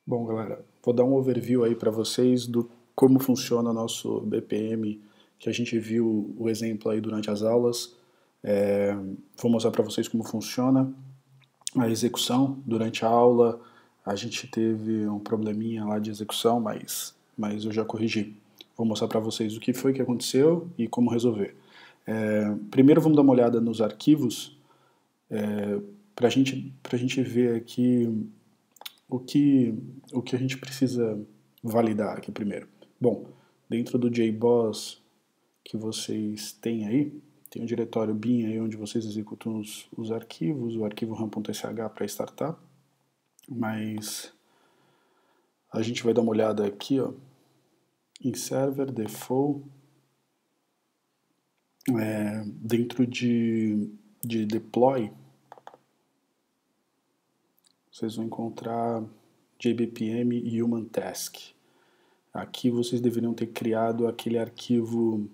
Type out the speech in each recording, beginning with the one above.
Bom, galera, vou dar um overview aí para vocês do como funciona o nosso BPM, que a gente viu o exemplo aí durante as aulas. Vou mostrar para vocês como funciona a execução durante a aula. A gente teve um probleminha lá de execução, mas eu já corrigi. Vou mostrar para vocês o que foi que aconteceu e como resolver. Primeiro vamos dar uma olhada nos arquivos, para a gente ver aqui o que a gente precisa validar aqui primeiro. Bom, dentro do JBoss que vocês têm aí, tem um diretório bin aí onde vocês executam os arquivos, o arquivo ram.sh para startup, mas a gente vai dar uma olhada aqui, ó, em server, default, dentro de deploy, vocês vão encontrar JBPM Human Task. Aqui vocês deveriam ter criado aquele arquivinho,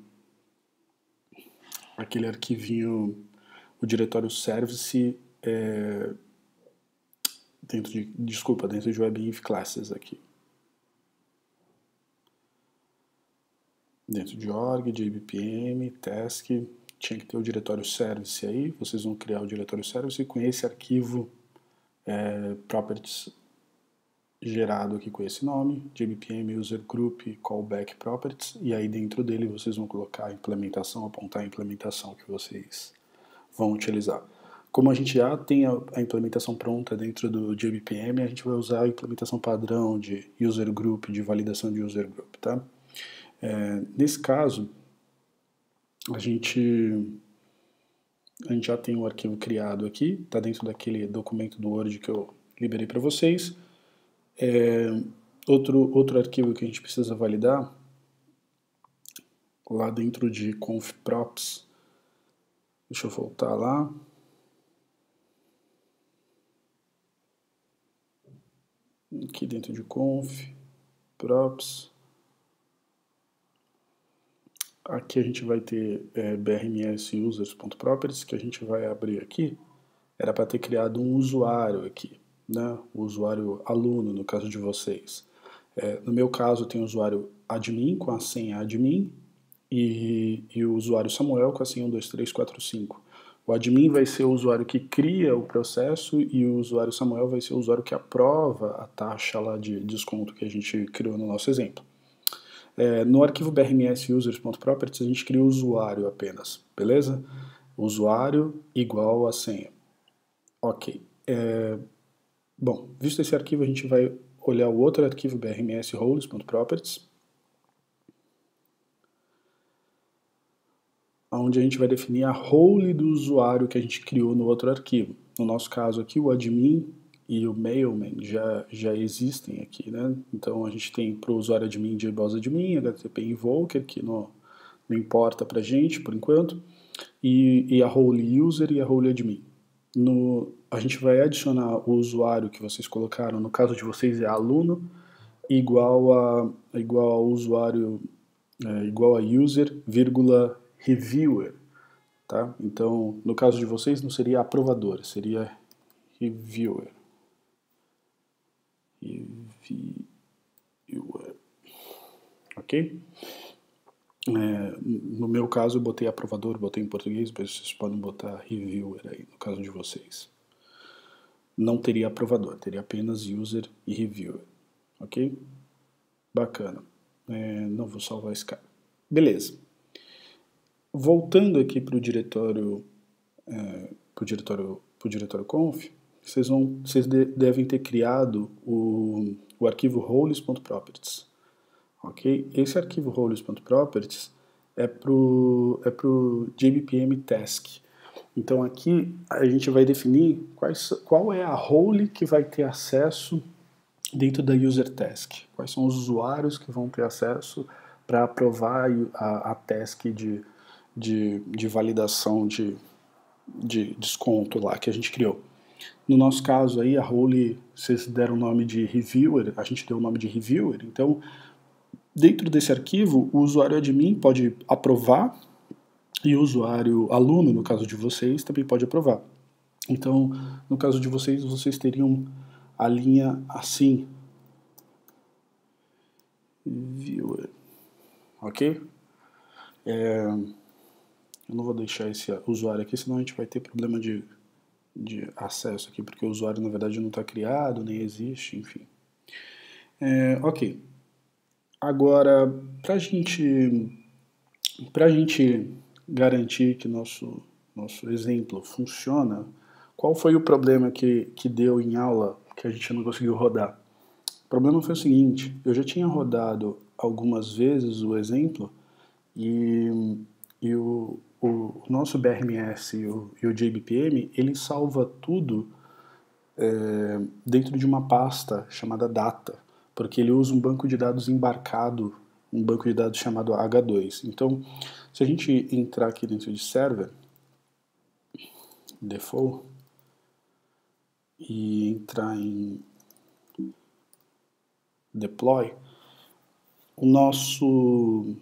o diretório service dentro de webinf classes aqui. Dentro de org, JBPM, task, tinha que ter o diretório service aí, vocês vão criar o diretório service com esse arquivo properties gerado aqui com esse nome, JBPM user group callback properties, e aí dentro dele vocês vão colocar a implementação, apontar a implementação que vocês vão utilizar. Como a gente já tem a implementação pronta dentro do JBPM, a gente vai usar a implementação padrão de user group, de validação de user group, tá? Nesse caso, a gente já tem um arquivo criado aqui, está dentro daquele documento do Word que eu liberei para vocês. Outro arquivo que a gente precisa validar, lá dentro de confprops, deixa eu voltar lá. Aqui dentro de confprops, aqui a gente vai ter brms users.properties, que a gente vai abrir aqui. Era para ter criado um usuário aqui, né? O usuário aluno, no caso de vocês. No meu caso, tem o usuário admin com a senha admin e o usuário Samuel com a senha 12345. O admin vai ser o usuário que cria o processo e o usuário Samuel vai ser o usuário que aprova a taxa lá de desconto que a gente criou no nosso exemplo. No arquivo brms users.properties a gente cria o usuário apenas, beleza? Usuário igual a senha. Ok. Bom, visto esse arquivo, a gente vai olhar o outro arquivo brms roles.properties, onde a gente vai definir a role do usuário que a gente criou no outro arquivo. No nosso caso aqui, o admin e o mailman já existem aqui, né? Então a gente tem para o usuário admin JBoss admin, HTTP invoker, que não importa para a gente por enquanto, e a role user e a role admin. A gente vai adicionar o usuário que vocês colocaram, no caso de vocês é aluno, igual ao usuário, igual a user, vírgula, reviewer, tá? Então, no caso de vocês não seria aprovador, seria reviewer. Ok? No meu caso eu botei aprovador, botei em português, mas vocês podem botar reviewer aí, no caso de vocês. Não teria aprovador, teria apenas user e reviewer, ok? Bacana. Não vou salvar esse cara. Beleza. Voltando aqui para o diretório conf, vocês devem ter criado o arquivo roles.properties. Ok? Esse arquivo roles.properties é pro JBPM task. Então aqui a gente vai definir qual é a role que vai ter acesso dentro da user task. Quais são os usuários que vão ter acesso para aprovar a task de validação de desconto lá que a gente criou. No nosso caso aí, a role, vocês deram o nome de reviewer, a gente deu o nome de reviewer, então dentro desse arquivo, o usuário admin pode aprovar e o usuário aluno, no caso de vocês, também pode aprovar. Então, no caso de vocês teriam a linha assim, ok? Eu não vou deixar esse usuário aqui, senão a gente vai ter problema de acesso aqui, porque o usuário na verdade não está criado, nem existe, enfim. Ok. Agora, para a gente garantir que nosso exemplo funciona, qual foi o problema que deu em aula que a gente não conseguiu rodar? O problema foi o seguinte, eu já tinha rodado algumas vezes o exemplo e o nosso BRMS e o JBPM, ele salva tudo dentro de uma pasta chamada data, porque ele usa um banco de dados embarcado, um banco de dados chamado H2. Então, se a gente entrar aqui dentro de server, default, e entrar em deploy, o nosso...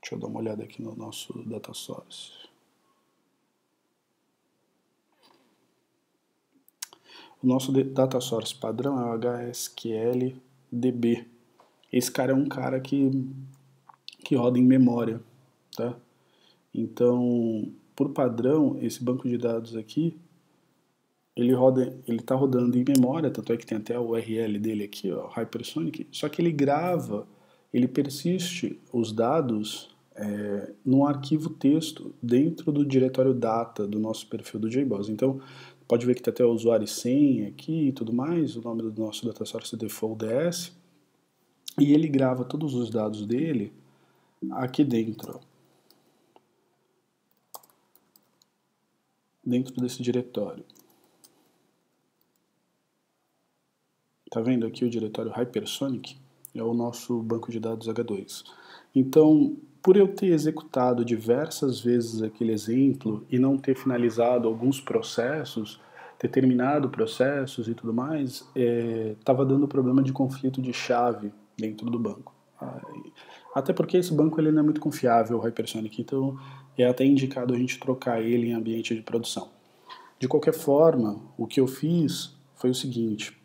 Deixa eu dar uma olhada aqui no nosso data source. O nosso data source padrão é o HSQLDB. Esse cara é um cara que roda em memória, tá? Então, por padrão, esse banco de dados aqui, ele está rodando em memória, tanto é que tem até o URL dele aqui, ó, Hypersonic, só que ele grava, ele persiste os dados num arquivo texto dentro do diretório data do nosso perfil do JBoss. Então, pode ver que tem até o usuário e senha aqui e tudo mais, o nome do nosso data source é default DS, e ele grava todos os dados dele aqui dentro, ó, dentro desse diretório. Tá vendo aqui o diretório Hypersonic? É o nosso banco de dados H2. Então, por eu ter executado diversas vezes aquele exemplo e não ter finalizado alguns processos, ter terminado processos e tudo mais, estava dando problema de conflito de chave dentro do banco. Até porque esse banco ele não é muito confiável, o Hypersonic, então é até indicado a gente trocar ele em ambiente de produção. De qualquer forma, o que eu fiz foi o seguinte,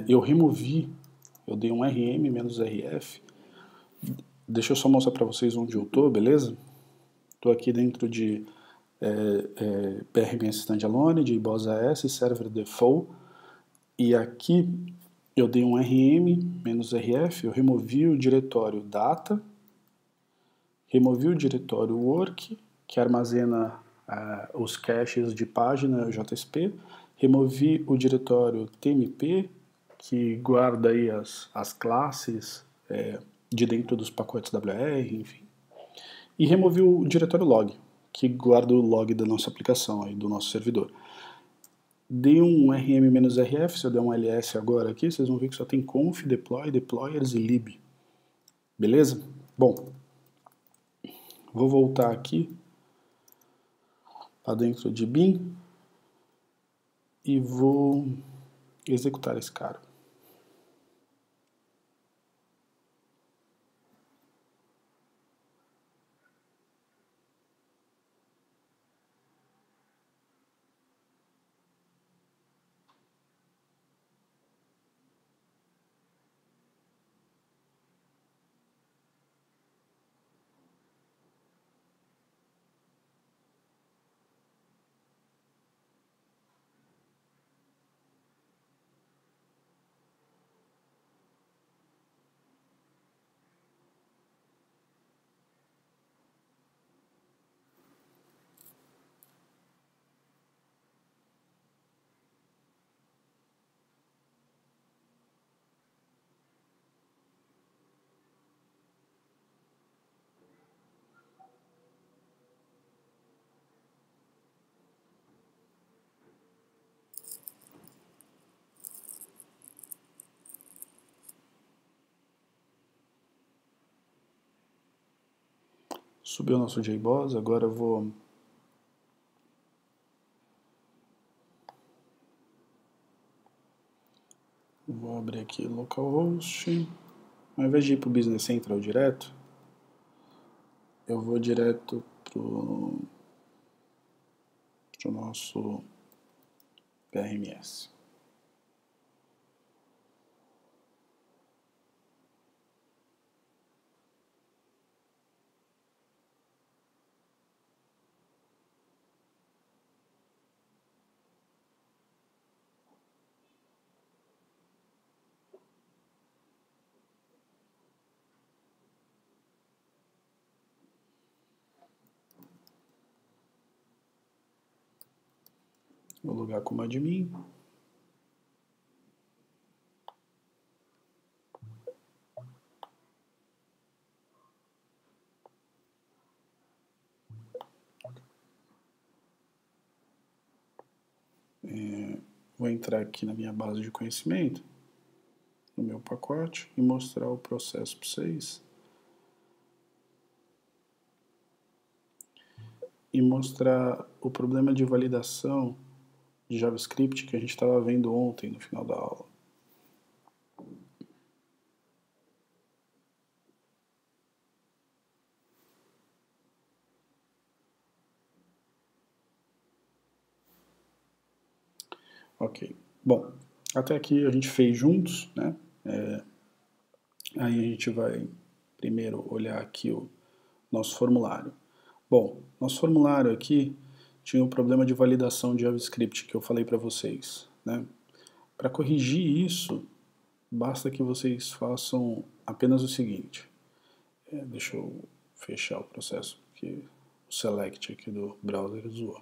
eu removi, eu dei um rm-rf, deixa eu só mostrar para vocês onde eu tô, beleza? Estou aqui dentro de PRMS Standalone, de JBoss AS, Server Default, e aqui eu dei um rm-rf, eu removi o diretório data, removi o diretório work, que armazena os caches de página JSP, removi o diretório tmp, que guarda aí as classes de dentro dos pacotes WR, enfim. E removi o diretório log, que guarda o log da nossa aplicação, aí, do nosso servidor. Dei um rm-rf, se eu der um ls agora aqui, vocês vão ver que só tem conf, deploy, deployers e lib. Beleza? Bom, vou voltar aqui para dentro de bin e vou executar esse cara. Subiu o nosso JBoss, agora eu vou abrir aqui localhost. Ao invés de ir para o Business Central direto, eu vou direto pro nosso PRMS. Vou logar como admin. Vou entrar aqui na minha base de conhecimento, no meu pacote, e mostrar o processo para vocês. E mostrar o problema de validação de JavaScript que a gente estava vendo ontem no final da aula. Ok. Bom, até aqui a gente fez juntos, né? Aí a gente vai primeiro olhar aqui o nosso formulário. Bom, nosso formulário aqui tinha um problema de validação de JavaScript que eu falei para vocês, né? Para corrigir isso, basta que vocês façam apenas o seguinte. Deixa eu fechar o processo, porque o select aqui do browser zoou.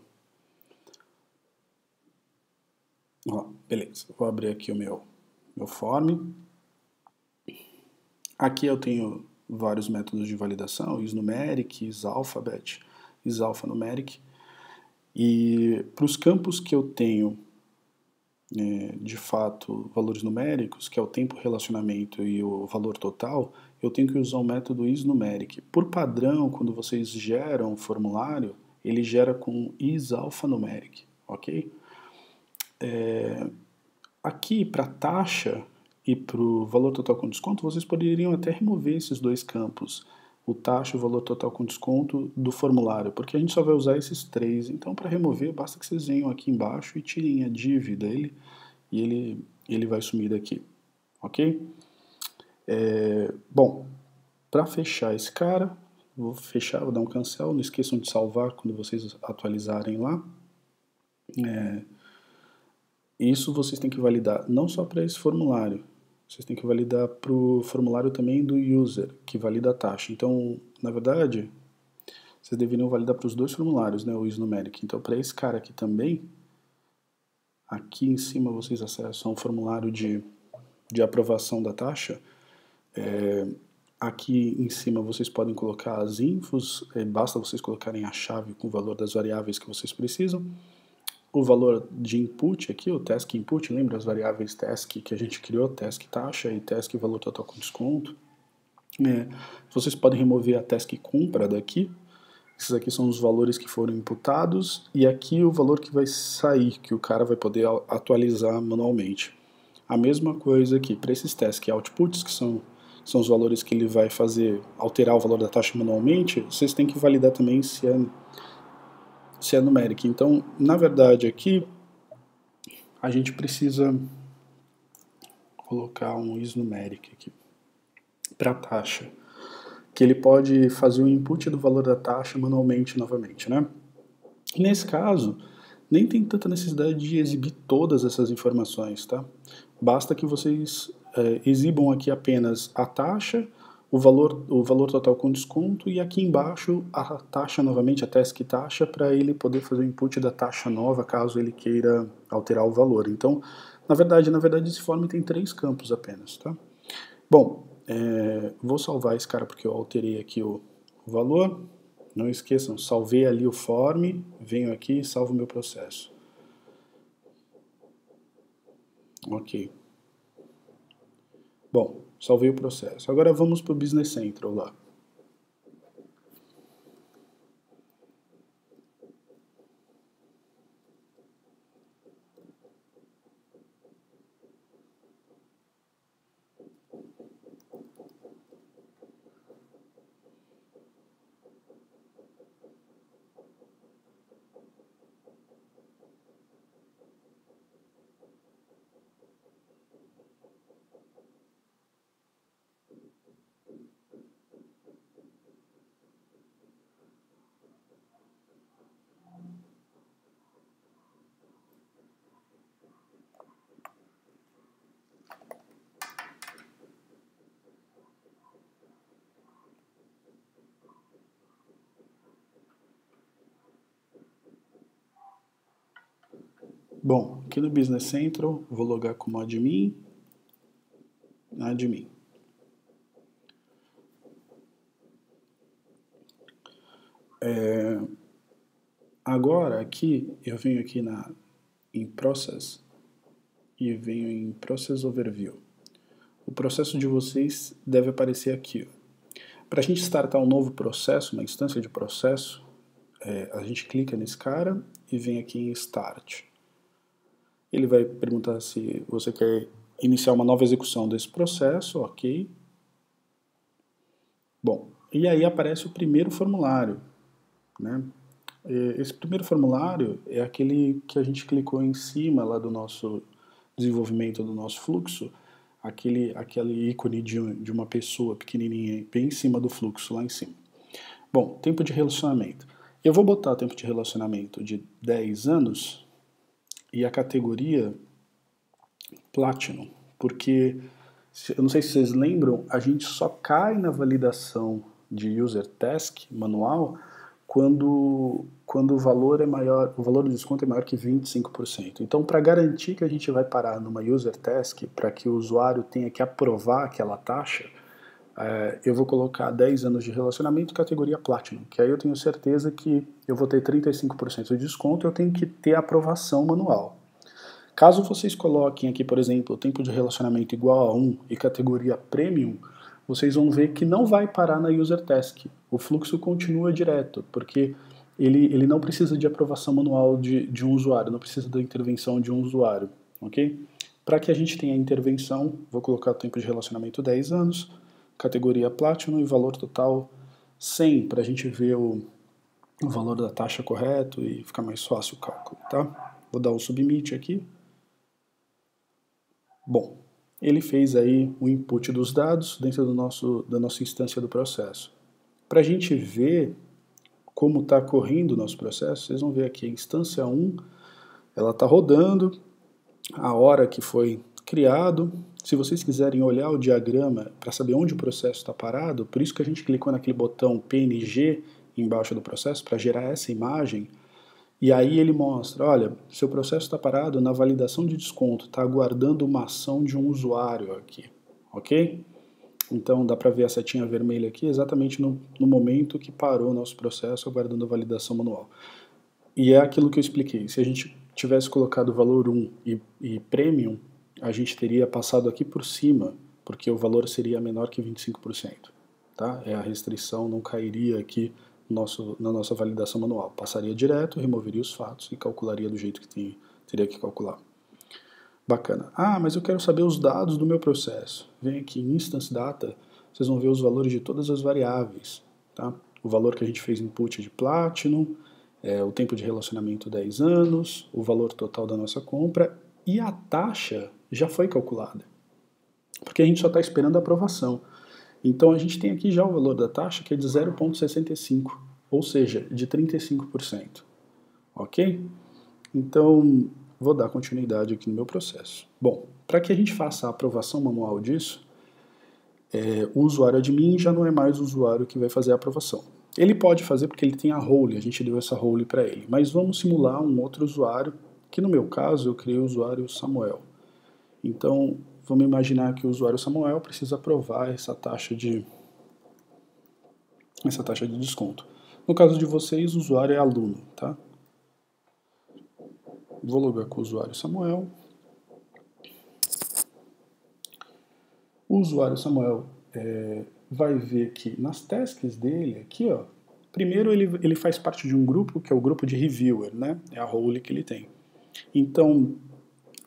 Ó, beleza, vou abrir aqui o meu form. Aqui eu tenho vários métodos de validação, isNumeric, isalphabet, isalphanumeric. E para os campos que eu tenho, de fato, valores numéricos, que é o tempo relacionamento e o valor total, eu tenho que usar o método isNumeric. Por padrão, quando vocês geram o formulário, ele gera com isalphanumeric, ok? Aqui, para taxa e para o valor total com desconto, vocês poderiam até remover esses dois campos, o taxa e o valor total com desconto do formulário, porque a gente só vai usar esses três. Então, para remover, basta que vocês venham aqui embaixo e tirem a dívida dele, e ele vai sumir daqui, ok? Bom, para fechar esse cara, vou fechar, vou dar um cancel, não esqueçam de salvar quando vocês atualizarem lá. Isso vocês têm que validar não só para esse formulário, vocês têm que validar para o formulário também do user, que valida a taxa. Então, na verdade, vocês deveriam validar para os dois formulários, né, o isNumeric. Então, para esse cara aqui também, aqui em cima vocês acessam o formulário de aprovação da taxa. Aqui em cima vocês podem colocar as infos, basta vocês colocarem a chave com o valor das variáveis que vocês precisam. O valor de input aqui, o task input, lembra as variáveis task que a gente criou, task taxa e task valor total com desconto. Vocês podem remover a task compra daqui. Esses aqui são os valores que foram imputados e aqui o valor que vai sair, que o cara vai poder atualizar manualmente. A mesma coisa aqui, para esses task outputs, que são os valores que ele vai fazer, alterar o valor da taxa manualmente, vocês têm que validar também se é numérico. Então, na verdade, aqui a gente precisa colocar um isNumeric aqui para a taxa, que ele pode fazer o input do valor da taxa manualmente novamente, né? Nesse caso, nem tem tanta necessidade de exibir todas essas informações, tá? Basta que vocês exibam aqui apenas a taxa, o valor total com desconto e aqui embaixo a taxa novamente, a task taxa, para ele poder fazer o input da taxa nova caso ele queira alterar o valor. Então, na verdade esse form tem 3 campos apenas, tá? Bom, vou salvar esse cara porque eu alterei aqui o valor. Não esqueçam, salvei ali o form, venho aqui e salvo o meu processo. Ok. Bom, salvei o processo. Agora vamos para o Business Central lá. Bom, aqui no Business Central, vou logar como admin. Agora aqui, eu venho aqui em Process e venho em Process Overview. O processo de vocês deve aparecer aqui. Para a gente startar um novo processo, uma instância de processo, a gente clica nesse cara e vem aqui em Start. Ele vai perguntar se você quer iniciar uma nova execução desse processo, ok. Bom, e aí aparece o primeiro formulário, né? Esse primeiro formulário é aquele que a gente clicou em cima lá do nosso desenvolvimento do nosso fluxo, aquele ícone de uma pessoa pequenininha bem em cima do fluxo, lá em cima. Bom, tempo de relacionamento. Eu vou botar tempo de relacionamento de 10 anos e a categoria Platinum, porque, eu não sei se vocês lembram, a gente só cai na validação de User Task manual quando o valor é maior, o valor do desconto é maior que 25%. Então, para garantir que a gente vai parar numa User Task, para que o usuário tenha que aprovar aquela taxa, eu vou colocar 10 anos de relacionamento categoria Platinum, que aí eu tenho certeza que eu vou ter 35% de desconto, eu tenho que ter aprovação manual. Caso vocês coloquem aqui, por exemplo, tempo de relacionamento igual a 1 e categoria Premium, vocês vão ver que não vai parar na User Task. O fluxo continua direto, porque ele não precisa de aprovação manual de um usuário, não precisa da intervenção de um usuário, ok? Para que a gente tenha intervenção, vou colocar o tempo de relacionamento 10 anos, categoria Platinum e valor total 100, para a gente ver o valor da taxa correto e ficar mais fácil o cálculo, tá? Vou dar o submit aqui. Bom, ele fez aí o input dos dados dentro da nossa instância do processo. Para a gente ver como está correndo o nosso processo, vocês vão ver aqui a instância 1, ela está rodando, a hora que foi criado. Se vocês quiserem olhar o diagrama para saber onde o processo está parado, por isso que a gente clicou naquele botão PNG embaixo do processo, para gerar essa imagem. E aí ele mostra, olha, seu processo está parado na validação de desconto, está aguardando uma ação de um usuário aqui, ok? Então dá para ver a setinha vermelha aqui exatamente no momento que parou o nosso processo aguardando a validação manual. E é aquilo que eu expliquei, se a gente tivesse colocado o valor 1 e Premium, a gente teria passado aqui por cima, porque o valor seria menor que 25%. Tá? A restrição não cairia aqui na nossa validação manual. Passaria direto, removeria os fatos e calcularia do jeito que teria que calcular. Bacana. Ah, mas eu quero saber os dados do meu processo. Vem aqui em Instance Data, vocês vão ver os valores de todas as variáveis. Tá? O valor que a gente fez input de Platinum, o tempo de relacionamento 10 anos, o valor total da nossa compra e a taxa já foi calculada. Porque a gente só está esperando a aprovação. Então a gente tem aqui já o valor da taxa que é de 0,65, ou seja, de 35%. Ok? Então, vou dar continuidade aqui no meu processo. Bom, para que a gente faça a aprovação manual disso, o usuário admin já não é mais o usuário que vai fazer a aprovação. Ele pode fazer porque ele tem a role, a gente deu essa role para ele. Mas vamos simular um outro usuário, que no meu caso eu criei o usuário Samuel. Então, vamos imaginar que o usuário Samuel precisa aprovar essa taxa de desconto. No caso de vocês, o usuário é aluno, tá? Vou logar com o usuário Samuel. O usuário Samuel vai ver que nas tasks dele, aqui, ó, primeiro ele faz parte de um grupo que é o grupo de reviewer, né? É a role que ele tem. Então,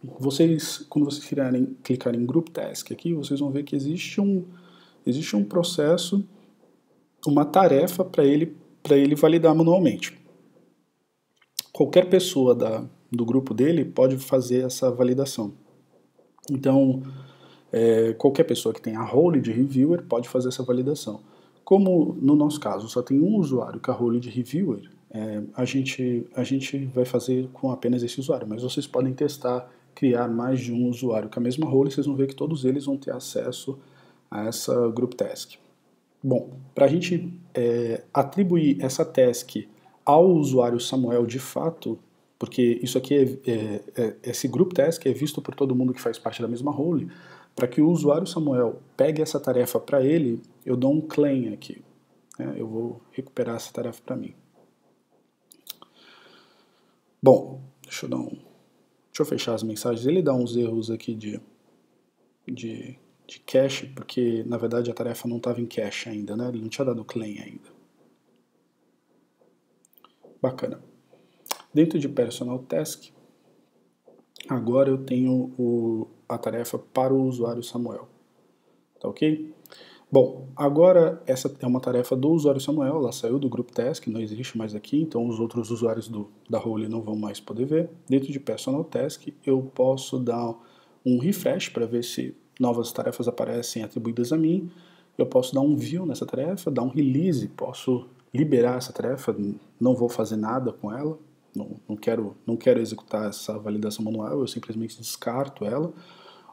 quando vocês clicarem em Group Task aqui, vocês vão ver que existe um processo, uma tarefa para ele validar manualmente. Qualquer pessoa do grupo dele pode fazer essa validação. Então, qualquer pessoa que tenha a role de reviewer pode fazer essa validação. Como no nosso caso só tem um usuário com a role de reviewer, a gente vai fazer com apenas esse usuário, mas vocês podem testar, criar mais de um usuário com a mesma role, vocês vão ver que todos eles vão ter acesso a essa group task. Bom, para a gente atribuir essa task ao usuário Samuel de fato porque isso aqui esse group task é visto por todo mundo que faz parte da mesma role. Para que o usuário Samuel pegue essa tarefa para ele, eu dou um claim aqui. Eu vou recuperar essa tarefa para mim. Bom, deixa eu fechar as mensagens. Ele dá uns erros aqui de cache, porque na verdade a tarefa não estava em cache ainda, né? Ele não tinha dado claim ainda. Bacana. Dentro de Personal Task, agora eu tenho a tarefa para o usuário Samuel. Tá ok? Bom, agora essa é uma tarefa do usuário Samuel, ela saiu do Group Task, não existe mais aqui, então os outros usuários da role não vão mais poder ver. Dentro de Personal Task, eu posso dar um refresh para ver se novas tarefas aparecem atribuídas a mim. Eu posso dar um view nessa tarefa, dar um release, posso liberar essa tarefa, não vou fazer nada com ela, não quero executar essa validação manual, eu simplesmente descarto ela.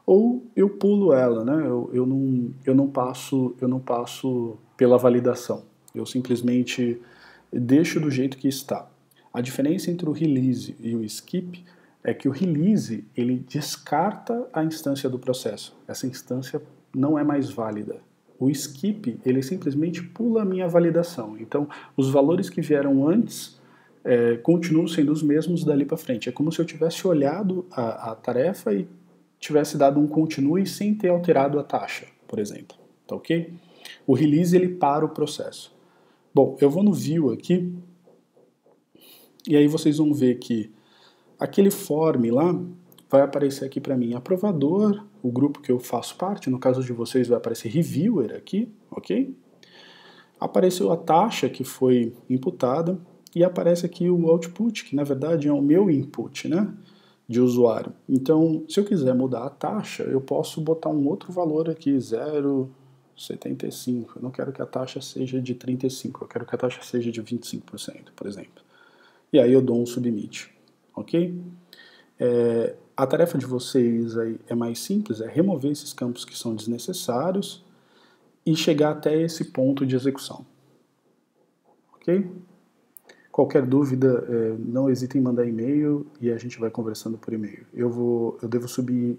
Ou eu pulo ela, né? Eu não passo pela validação. Eu simplesmente deixo do jeito que está. A diferença entre o release e o skip é que o release ele descarta a instância do processo. Essa instância não é mais válida. O skip ele simplesmente pula a minha validação. Então, os valores que vieram antes continuam sendo os mesmos dali para frente. É como se eu tivesse olhado a tarefa e tivesse dado um continue sem ter alterado a taxa, por exemplo. Tá ok? O release ele para o processo. Bom, eu vou no view aqui e aí vocês vão ver que aquele form lá vai aparecer aqui para mim aprovador, o grupo que eu faço parte, no caso de vocês vai aparecer reviewer aqui, ok? Apareceu a taxa que foi imputada e aparece aqui o output, que na verdade é o meu input, né? De usuário. Então, se eu quiser mudar a taxa, eu posso botar um outro valor aqui, 0,75. Eu não quero que a taxa seja de 35%, eu quero que a taxa seja de 25%, por exemplo. E aí eu dou um submit, ok? A tarefa de vocês aí é mais simples, é remover esses campos que são desnecessários e chegar até esse ponto de execução, ok? Qualquer dúvida, não hesite em mandar e-mail e a gente vai conversando por e-mail. Eu devo subir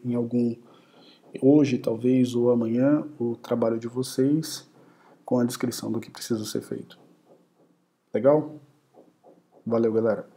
hoje talvez ou amanhã o trabalho de vocês com a descrição do que precisa ser feito. Legal? Valeu, galera.